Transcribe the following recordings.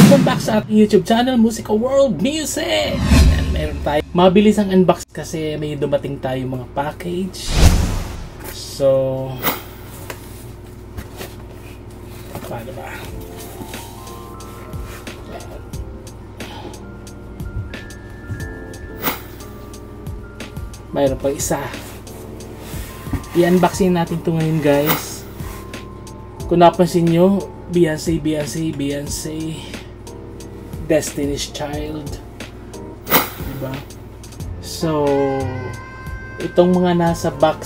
Welcome back sa ating YouTube channel, Musical World Music! Ayan, meron tayo. Mabilis ang unbox kasi may dumating tayo mga package. So, paano ba? Mayroon pa isa. I-unboxing natin ito ngayon, guys. Kung napansin nyo, Beyonce, Destiny's Child, diba? So, itong mga nasa box,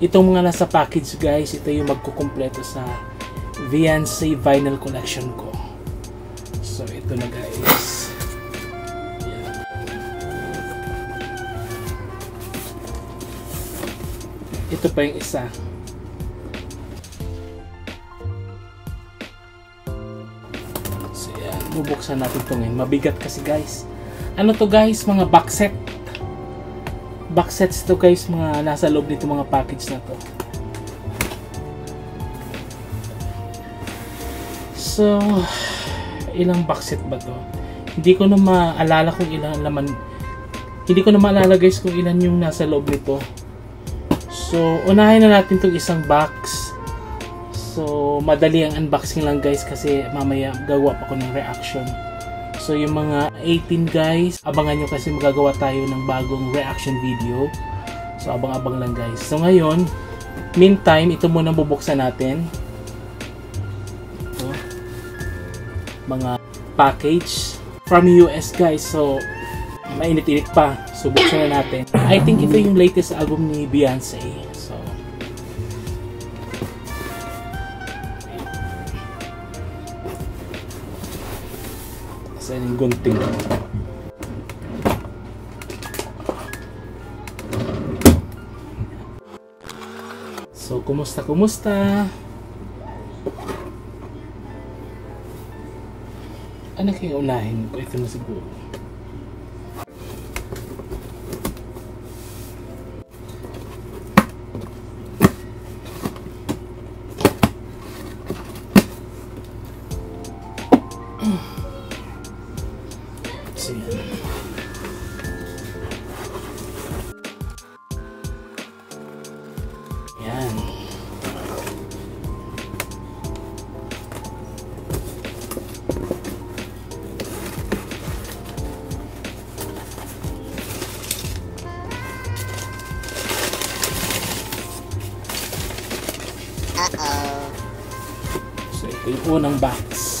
itong mga nasa package, guys, ito yung magkukumpleto sa Beyonce vinyl collection ko. So, ito na, guys. Yan. Ito pa yung isa. Bubuksan natin ito ngayon. Mabigat kasi, guys. Ano to, guys? Mga box set. Box sets to, guys. Mga nasa loob nito mga package na to. So, ilang box set ba to? Hindi ko na maalala kung ilang laman. Hindi ko na maalala, guys, kung ilan yung nasa loob nito. So, unahin na natin itong isang box. So, madali ang unboxing lang, guys, kasi mamaya gagawa pa ko ng reaction. So, yung mga 18, guys, abangan nyo kasi magagawa tayo ng bagong reaction video. So, abang-abang lang, guys. So, ngayon, meantime, ito muna bubuksan natin. Ito. Mga package from US, guys. So, mainit-init pa. So, buksan na natin. I think ito yung latest album ni Beyonce. So, sa yung gunting. So, kumusta? Ano kayong unahin ko? Ito na siguro. Yan. So, ito yung unang box.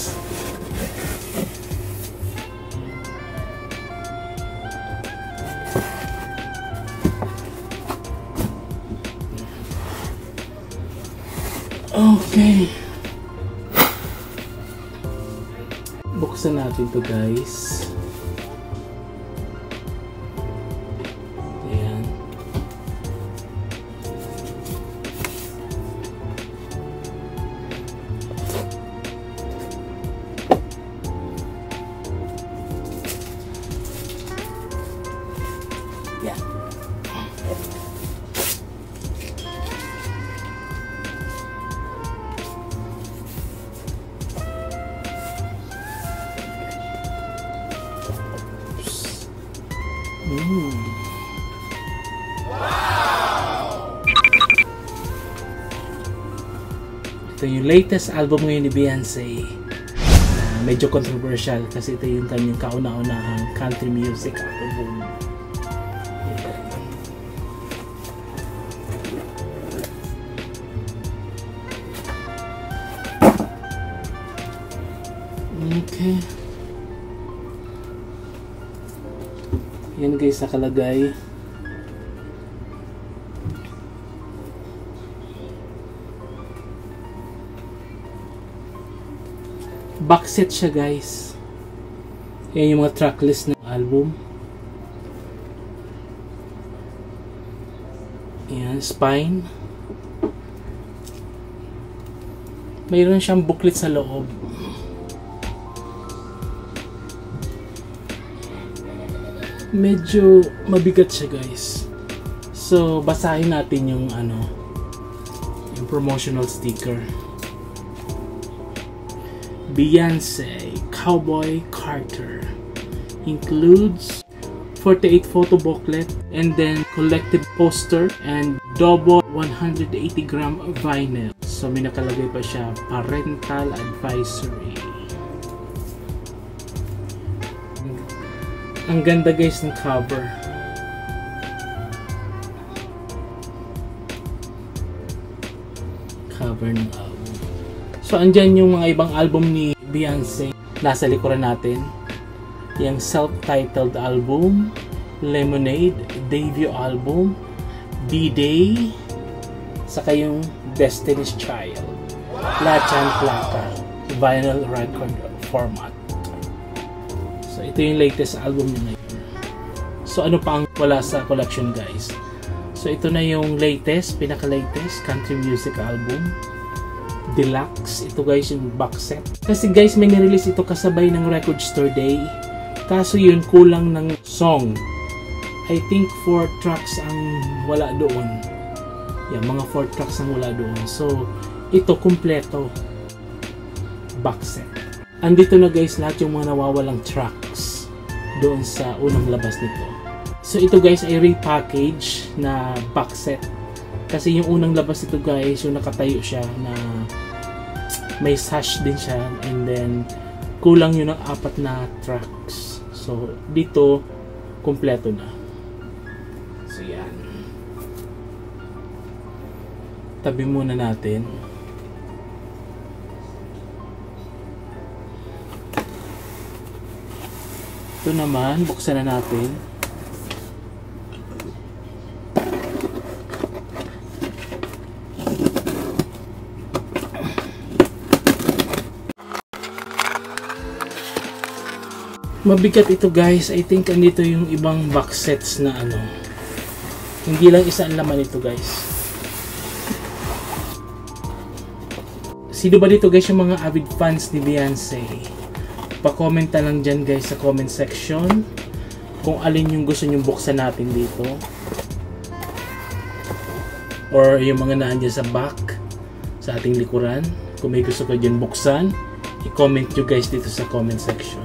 Okay. Buksan natin to, guys. Ayan. Yeah. Wow! Ito yung latest album ngayon ni Beyonce. Medyo controversial kasi ito yung kanyang kauna-unahang country music album. Okay. Yan, guys, nakalagay. Box set siya, guys. Yan yung mga tracklist ng album. Yan, spine. Mayroon siyang booklet sa loob. Medyo mabigat siya, guys. So, basahin natin yung promotional sticker. Beyonce Cowboy Carter. Includes 48 photo booklet and then collected poster and double 180 gram vinyl. So may nakalagay pa siya, parental advisory. Ang ganda guys ng cover. Cover ng album. So andyan yung mga ibang album ni Beyonce. Nasa likuran natin. Yung self-titled album, Lemonade, debut album, D-Day, saka yung Destiny's Child. Lahat yan plaka. Vinyl record format. So ito yung latest album niya ngayon. So ano pa ang wala sa collection guys? So ito na yung latest, pinaka-latest country music album. Deluxe. Ito guys yung box set. Kasi guys may nirelease ito kasabay ng Record Store Day. Kaso yun kulang ng song. I think 4 tracks ang wala doon. Yan, mga 4 tracks ang wala doon. So ito kumpleto. Box set. Andito na guys lahat yung mga nawawalang tracks doon sa unang labas nito. So ito guys ay repackage na box set. Kasi yung unang labas nito guys, yung nakatayo siya na may sash din siya and then kulang yun ng 4 na tracks. So dito kumpleto na. So yan. Tabi muna natin. Ito naman, buksan na natin. Mabigat ito guys. I think andito yung ibang box sets na ano. Hindi lang isa ang laman ito guys. Sino ba dito guys yung mga avid fans ni Beyonce? Pa-comment na lang dyan guys sa comment section kung alin yung gusto nyong buksan natin dito. Or yung mga naan dyan sa back sa ating likuran. Kung may gusto ko dyan buksan, i-comment nyo guys dito sa comment section.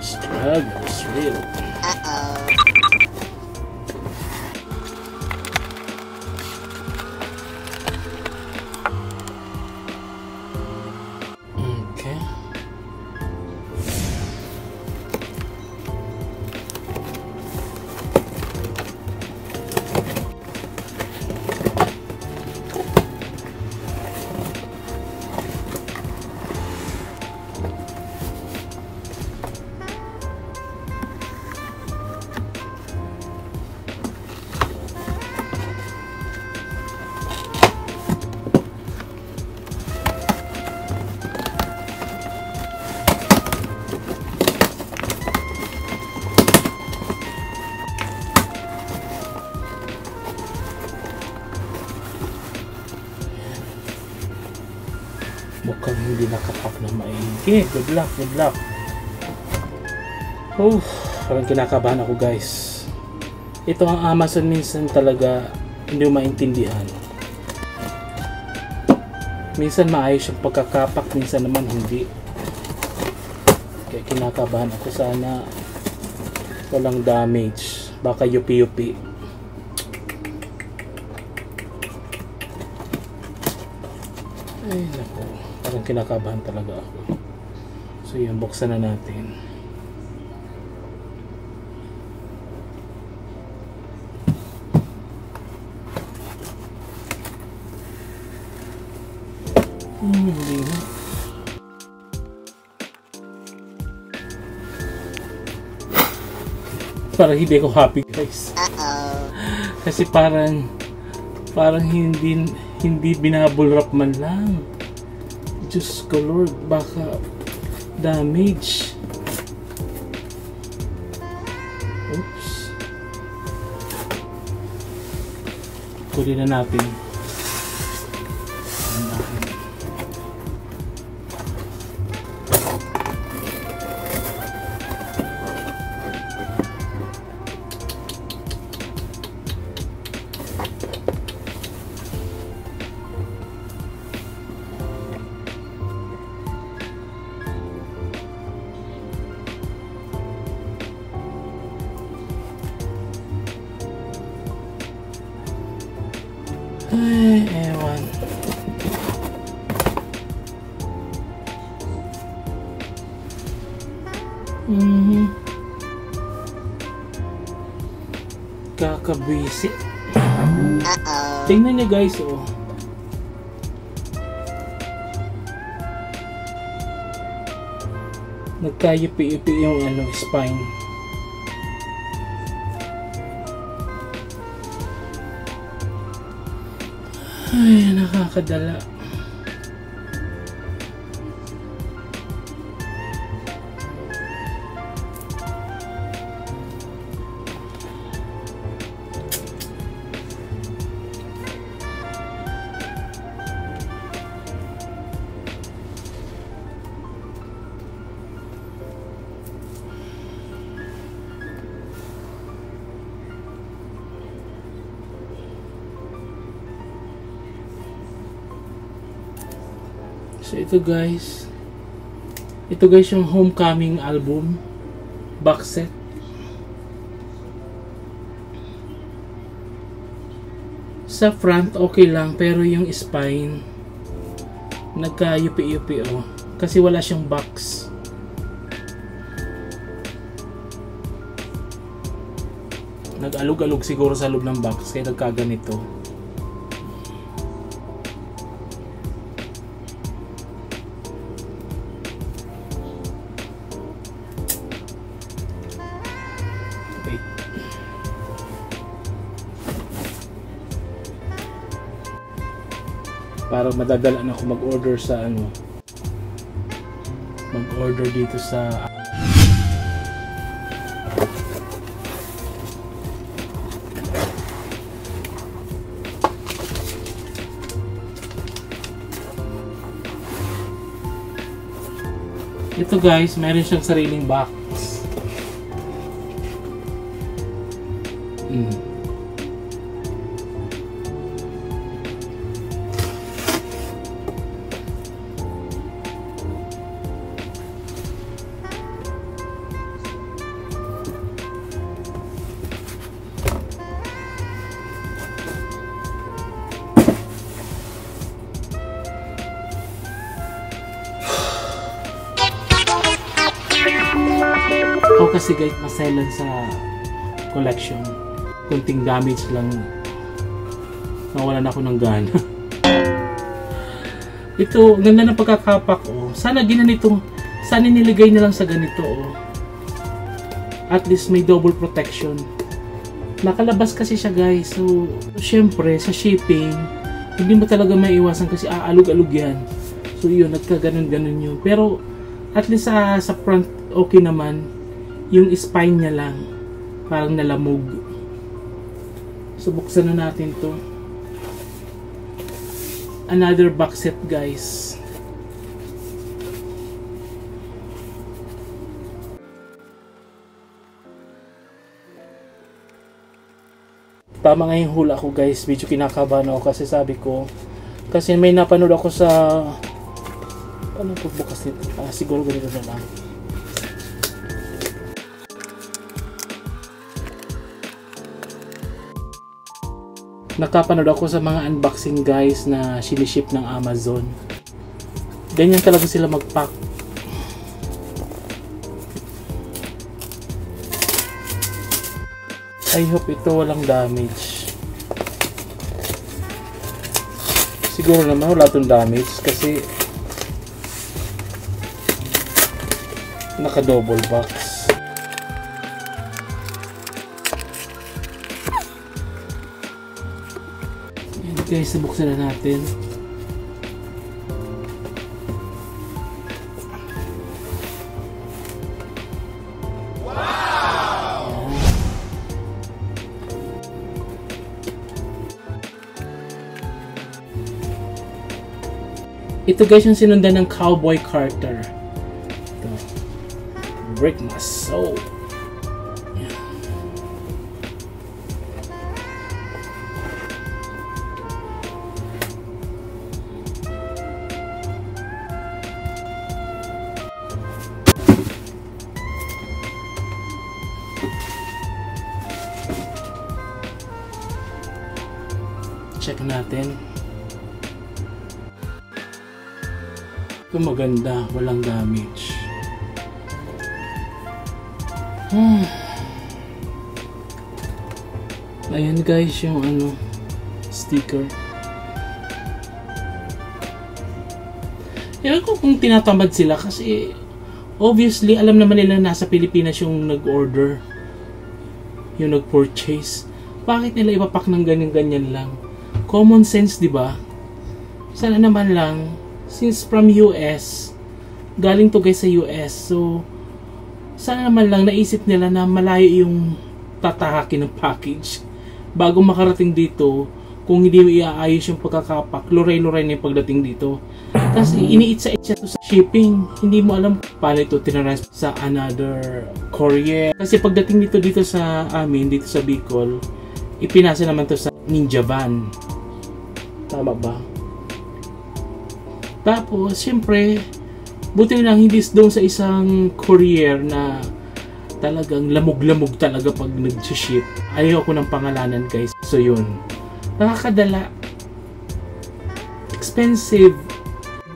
Struggles real. Okay. Mukhang hindi nakapak na maigi. Good luck, good luck. Oh, parang kinakabahan ako guys. Ito ang Amazon minsan talaga hindi mo maintindihan. Minsan maayos yung pagkakapak, minsan naman hindi. Kaya kinakabahan ako, sana walang damage. Baka yupi-yupi. Ay naku, parang kinakabahan talaga ako. So yun, buksan na natin. Hindi na. Parang hindi ako happy guys. Kasi parang hindi binabulrap man lang. Diyos ko Lord, baka damage. Oops. Kunin na natin. Ay, ewan. Kakabisi. Tingnan niyo guys, oh. Nagkayupi-yupi yung spine. Ay, nakakadala. So ito guys yung Homecoming album box set. Sa front okay lang, pero yung spine nagka-yupi-yupi, oh, kasi wala siyang box. Nag-alog-alog siguro sa loob ng box kaya nagkaganito. Para madadalaan ako mag-order sa mag-order dito sa ito guys, meron siyang sariling box. Ako kasi guys, maselan sa collection. Kunting damage lang, nawalan ako ng gana. Ito, ganda ng pagkakapak, oh. Sana nilagay na lang sa ganito, oh. At least may double protection. Nakalabas kasi siya guys, so syempre sa shipping hindi mo talaga maiiwasan kasi aalog-alog yan. So yun, nagkaganon-ganon yun. Pero at least sa front okay naman. Yung spine niya lang parang nalamog. So buksan na natin to. Another box set guys. Tama nga yung hula ko guys, medyo kinakabahan ako kasi sabi ko, kasi may napanood ako sa ano pagbukas nito, siguro ganito na lang. Nakapanood ako sa mga unboxing guys na siniship ng Amazon. Ganyan talaga sila mag-pack. I hope ito walang damage. Siguro naman wala itong damage kasi naka-double box. Guys, nabuksan na natin. Wow! Ito guys yung sinundan ng Cowboy Carter. Ito. Break my soul. Check natin. natin. Ito maganda, walang damage. Ayan guys yung sticker. Ewan ko kung tinatamad sila kasi obviously alam naman nila nasa Pilipinas yung nag-order, yung nag-purchase. Bakit nila ipapak ng ganyan-ganyan lang? Common sense, di ba? Sana naman lang, since from US, galing to guys sa US, so sana naman lang naisip nila na malayo yung tatahakin ng package bago makarating dito. Kung hindi mo iaayos yung pagkakapak, luray-luray na yung pagdating dito. Kasi iniitsa-itsa to sa shipping. Hindi mo alam paano ito tinarans sa another courier. Kasi pagdating dito sa amin, dito sa Bicol, ipinasa naman to sa Ninja Van. Tama ba? Tapos, syempre, buti lang hindi doon sa isang courier na talagang lamog-lamog talaga pag nag-ship. Ayaw ko ng pangalanan guys. So yun. Nakakadala. Expensive.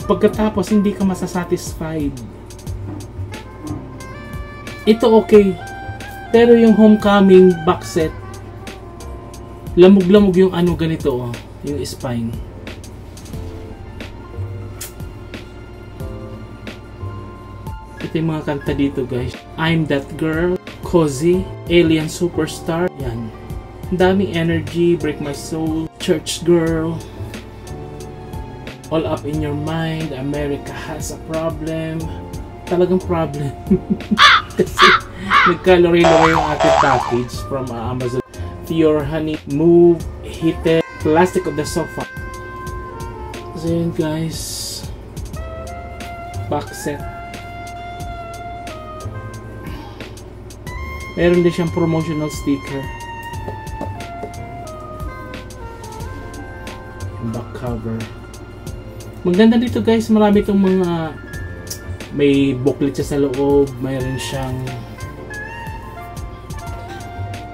Pagkatapos hindi ka masasatisfied. Ito okay. Pero yung Homecoming box set, lamog-lamog yung ganito yung spine. Ito yung mga kanta dito guys. I'm That Girl, Cozy, Alien Superstar. Yan. Ang daming energy, Break My Soul, Church Girl, All Up In Your Mind, America Has A Problem. Talagang problem. Kasi nagkalori-lori yung ating package from Amazon. Your Honey, Move, Hit It, Plastic of the Sofa. So yun guys, box set. Meron din siyang promotional sticker. Back cover. Maganda dito guys, marami itong mga may booklet siya sa loob, mayroon siyang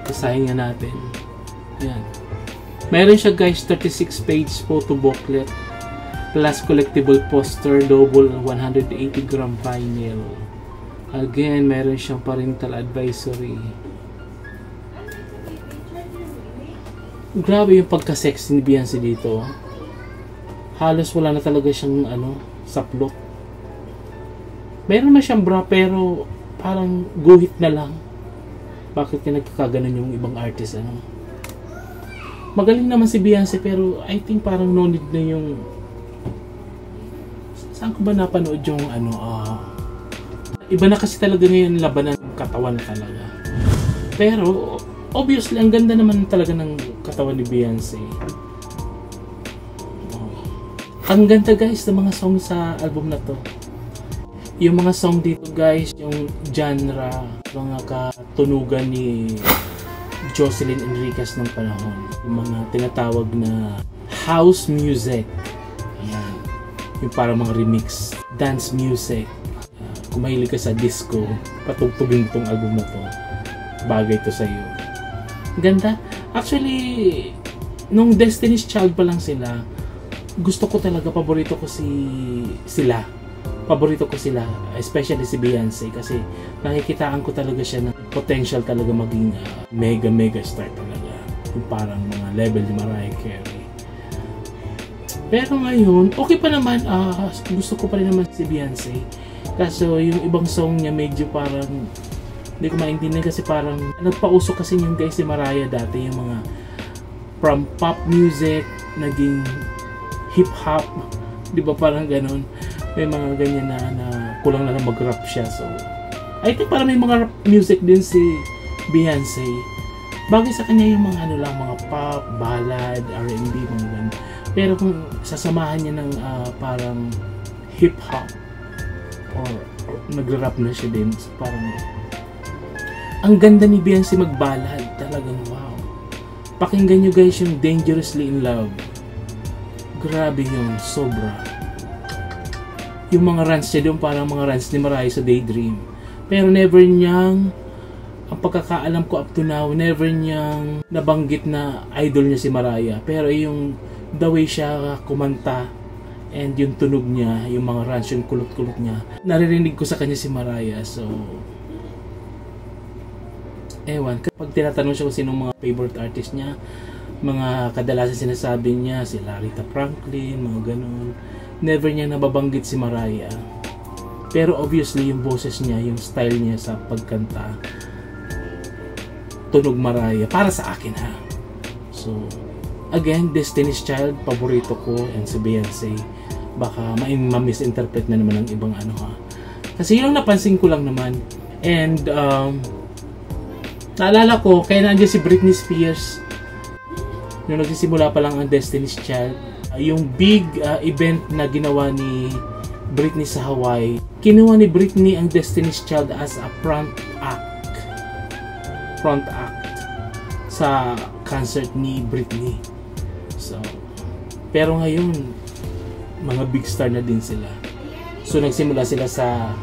basahin nga natin. Yan. Mayroon siya guys 36 page photo booklet plus collectible poster, double 180 gram vinyl. Again, mayroon siyang parental advisory. Grabe yung pagka-sexy ni Beyonce dito. Halos wala na talaga siyang saplot. Meron na siyang bra pero parang guhit na lang. Bakit nagkakaganon yung ibang artist Magaling naman si Beyonce pero I think parang no need na yung... Saan ko ba napanood yung iba na kasi talaga ngayon labanan ng katawan talaga. Pero obviously ang ganda naman talaga ng katawan ni Beyonce. Ang ganda guys ng mga song sa album na to. Yung mga song dito guys, yung genre, mga katunugan ni Jocelyn Enriquez ng panahon. Yung mga tinatawag na house music. Ayan. Yung parang mga remix, dance music. Kung mahilig ka sa disco, patugtugin itong album na to. Bagay to sa'yo. Ganda. Actually, nung Destiny's Child pa lang sila, gusto ko talaga, paborito ko sila. Paborito ko sila, especially si Beyonce kasi nakikitaan ko talaga siya ng potential talaga maging mega star talaga. Yung parang mga level ni Mariah Carey. Pero ngayon, okay pa naman, gusto ko pa rin naman si Beyonce. Kaso yung ibang song niya medyo parang hindi ko maintindihan kasi parang nagpausok kasi yung guys si Mariah dati, yung mga from pop music naging hip-hop, di ba parang ganun, may mga ganyan na kulang na lang mag-rap siya. So I think parang may mga rap music din si Beyonce, bagay sa kanya yung mga lang, mga pop, ballad, R&B, mga ganun. Pero kung sasamahan niya ng parang hip-hop or nag-rap na siya din, so parang ang ganda ni Beyonce mag-ballad, talagang wow. Pakinggan nyo guys yung Dangerously in Love. Grabe yun, sobra. Yung mga runs niya doon, parang mga runs ni Mariah sa Daydream. Pero never niyang, ang pagkakaalam ko up to now, never niyang nabanggit na idol niya si Mariah. Pero yung the way siya kumanta, and yung tunog niya, yung mga runs, yung kulot-kulot niya, naririnig ko sa kanya si Mariah. So ewan, kapag tinatanong siya kung sinong mga favorite artist niya, mga kadalasan sinasabi niya sila Aretha Franklin, mga ganun. Never niya nababanggit si Mariah. Pero obviously yung boses niya, yung style niya sa pagkanta, tunog Mariah para sa akin ha. So again, Destiny's Child, paborito ko, and si Beyonce, baka ma-misinterpret na naman ng ibang ano ha. Kasi yun ang napansin ko lang naman. And naalala ko, kaya nandiyan si Britney Spears nung nagsisimula pa lang ang Destiny's Child, yung big event na ginawa ni Britney sa Hawaii, kinuha ni Britney ang Destiny's Child as a front act sa concert ni Britney. So, pero ngayon mga big star na din sila. So nagsimula sila sa,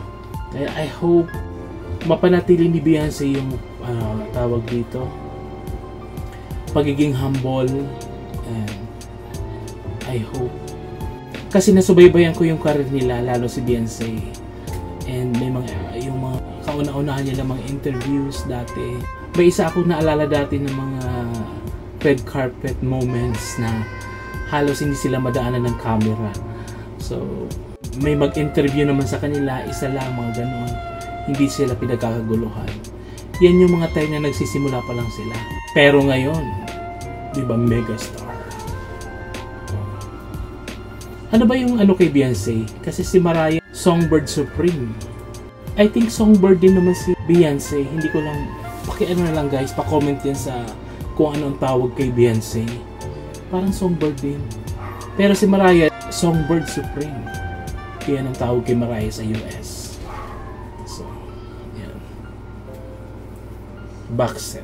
I hope mapanatili ni Beyonce yung tawag dito, pagiging humble, and I hope, kasi nasubaybayan ko yung career nila, lalo si Beyonce, and may yung mga kauna-unahan niya ng mga interviews dati. May isa ako naalala dati ng mga red carpet moments na halos hindi sila madaanan ng camera. So may mag-interview naman sa kanila, isa lang, mga ganon, hindi sila pinagkakaguluhan. Yan yung mga time na nagsisimula pa lang sila. Pero ngayon, di ba, megastar. Ano ba yung ano kay Beyonce? Kasi si Mariah, Songbird Supreme. I think Songbird din naman si Beyonce. Hindi ko lang, pakiano na lang guys, pa-comment yan sa kung ano ang tawag kay Beyonce. Parang Songbird din. Pero si Mariah, Songbird Supreme. Yan ang tawag kay Mariah sa US. Box set.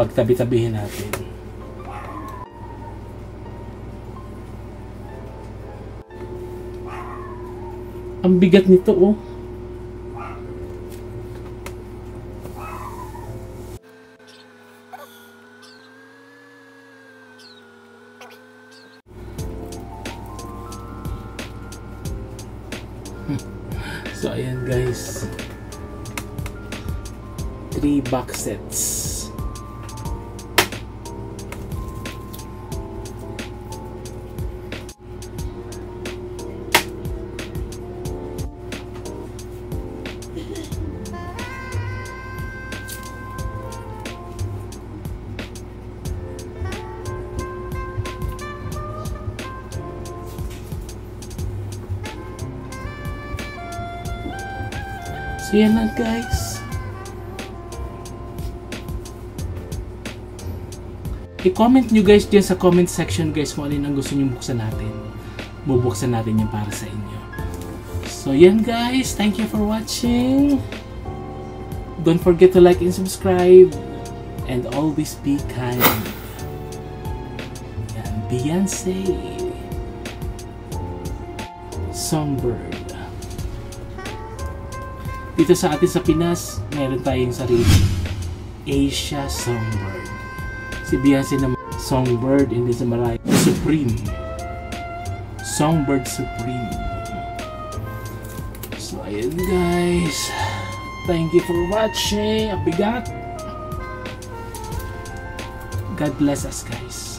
Pagtabi-tabihin natin. Ang bigat nito oh. So ayan guys, 3 box sets. So yan na guys. I-comment nyo guys dyan sa comment section guys kung alin ang gusto nyo buksan natin. Bubuksan natin yan para sa inyo. So yan guys, thank you for watching. Don't forget to like and subscribe. And always be kind. Yan, Beyonce. Songbird. Dito sa atin sa Pinas, meron tayong sarili, Asia Songbird. Si Beyonce naman, Songbird, hindi sa Mariah, Supreme. Songbird Supreme. So ayun guys, thank you for watching. Abigat. God bless us guys.